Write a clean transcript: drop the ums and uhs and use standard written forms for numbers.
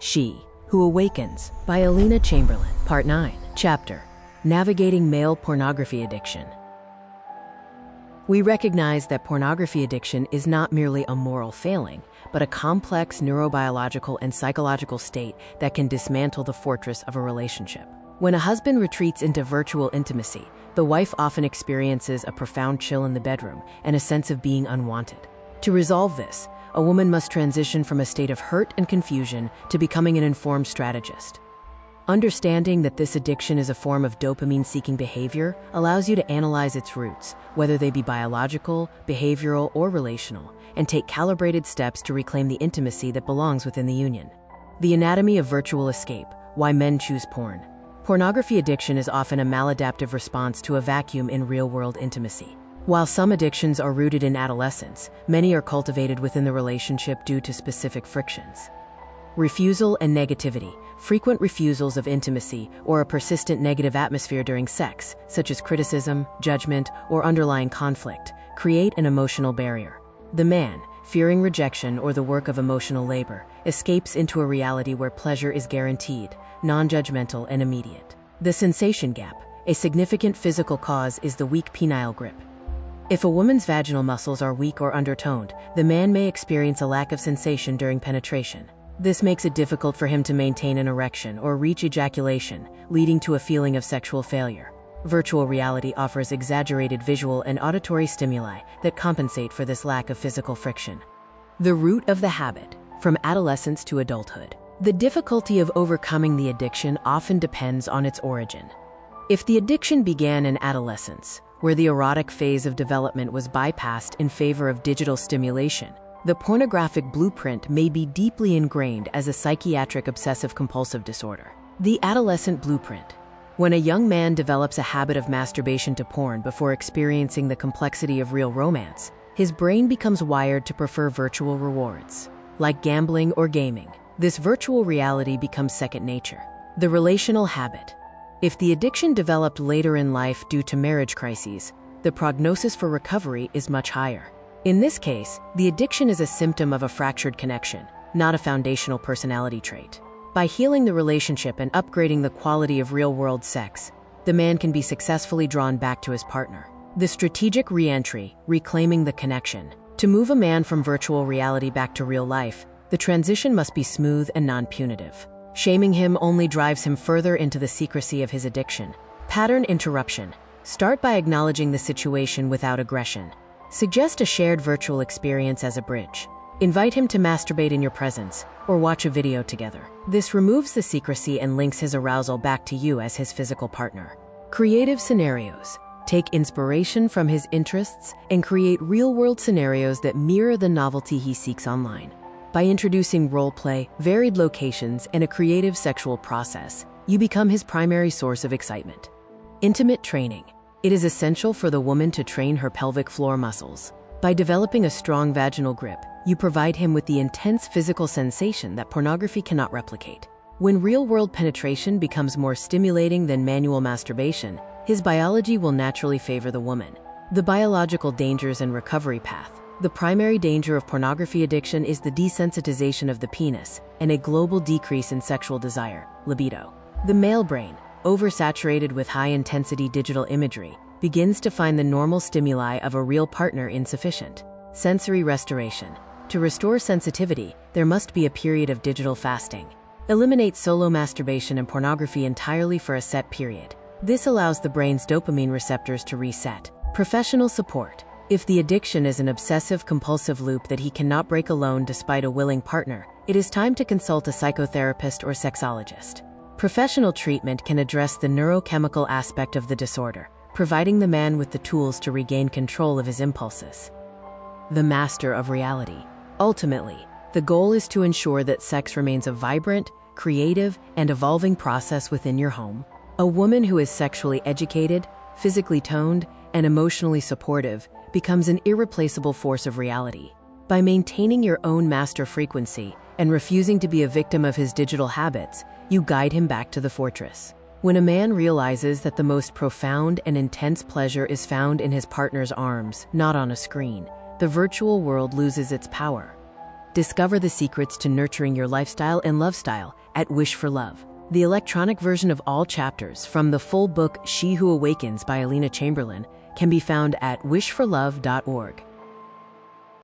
She Who Awakens by Alina Chamberlain. Part 9. Chapter: Navigating Male Pornography Addiction. We recognize that pornography addiction is not merely a moral failing, but a complex neurobiological and psychological state that can dismantle the fortress of a relationship. When a husband retreats into virtual intimacy, the wife often experiences a profound chill in the bedroom and a sense of being unwanted. To resolve this, a woman must transition from a state of hurt and confusion to becoming an informed strategist. Understanding that this addiction is a form of dopamine-seeking behavior allows you to analyze its roots, whether they be biological, behavioral, or relational, and take calibrated steps to reclaim the intimacy that belongs within the union. The anatomy of virtual escape: why men choose porn. Pornography addiction is often a maladaptive response to a vacuum in real-world intimacy. While some addictions are rooted in adolescence, many are cultivated within the relationship due to specific frictions. Refusal and negativity: frequent refusals of intimacy or a persistent negative atmosphere during sex, such as criticism, judgment, or underlying conflict, create an emotional barrier. The man, fearing rejection or the work of emotional labor, escapes into a reality where pleasure is guaranteed, non-judgmental, and immediate. The sensation gap: a significant physical cause is the weak penile grip. If a woman's vaginal muscles are weak or undertoned, the man may experience a lack of sensation during penetration. This makes it difficult for him to maintain an erection or reach ejaculation, leading to a feeling of sexual failure. Virtual reality offers exaggerated visual and auditory stimuli that compensate for this lack of physical friction. The root of the habit: from adolescence to adulthood. The difficulty of overcoming the addiction often depends on its origin. If the addiction began in adolescence, where the erotic phase of development was bypassed in favor of digital stimulation, the pornographic blueprint may be deeply ingrained as a psychiatric obsessive-compulsive disorder. The adolescent blueprint: when a young man develops a habit of masturbation to porn before experiencing the complexity of real romance, his brain becomes wired to prefer virtual rewards. Like gambling or gaming, this virtual reality becomes second nature. The relational habit: if the addiction developed later in life due to marriage crises, the prognosis for recovery is much higher. In this case, the addiction is a symptom of a fractured connection, not a foundational personality trait. By healing the relationship and upgrading the quality of real-world sex, the man can be successfully drawn back to his partner. The strategic re-entry: reclaiming the connection. To move a man from virtual reality back to real life, the transition must be smooth and non-punitive. Shaming him only drives him further into the secrecy of his addiction. Pattern interruption: start by acknowledging the situation without aggression. Suggest a shared virtual experience as a bridge. Invite him to masturbate in your presence, or watch a video together. This removes the secrecy and links his arousal back to you as his physical partner. Creative scenarios: take inspiration from his interests and create real-world scenarios that mirror the novelty he seeks online. By introducing role-play, varied locations, and a creative sexual process, you become his primary source of excitement. Intimate training: it is essential for the woman to train her pelvic floor muscles. By developing a strong vaginal grip, you provide him with the intense physical sensation that pornography cannot replicate. When real-world penetration becomes more stimulating than manual masturbation, his biology will naturally favor the woman. The biological dangers and recovery path: the primary danger of pornography addiction is the desensitization of the penis and a global decrease in sexual desire, libido. The male brain, oversaturated with high-intensity digital imagery, begins to find the normal stimuli of a real partner insufficient. Sensory restoration: to restore sensitivity, there must be a period of digital fasting. Eliminate solo masturbation and pornography entirely for a set period. This allows the brain's dopamine receptors to reset. Professional support: if the addiction is an obsessive-compulsive loop that he cannot break alone despite a willing partner, it is time to consult a psychotherapist or sexologist. Professional treatment can address the neurochemical aspect of the disorder, providing the man with the tools to regain control of his impulses. The master of reality: ultimately, the goal is to ensure that sex remains a vibrant, creative, and evolving process within your home. A woman who is sexually educated, physically toned, and emotionally supportive becomes an irreplaceable force of reality. By maintaining your own master frequency and refusing to be a victim of his digital habits, you guide him back to the fortress. When a man realizes that the most profound and intense pleasure is found in his partner's arms, not on a screen, the virtual world loses its power. Discover the secrets to nurturing your lifestyle and love style at Wish for Love. The electronic version of all chapters from the full book She Who Awakens by Alina Chamberlain can be found at wishforlove.org.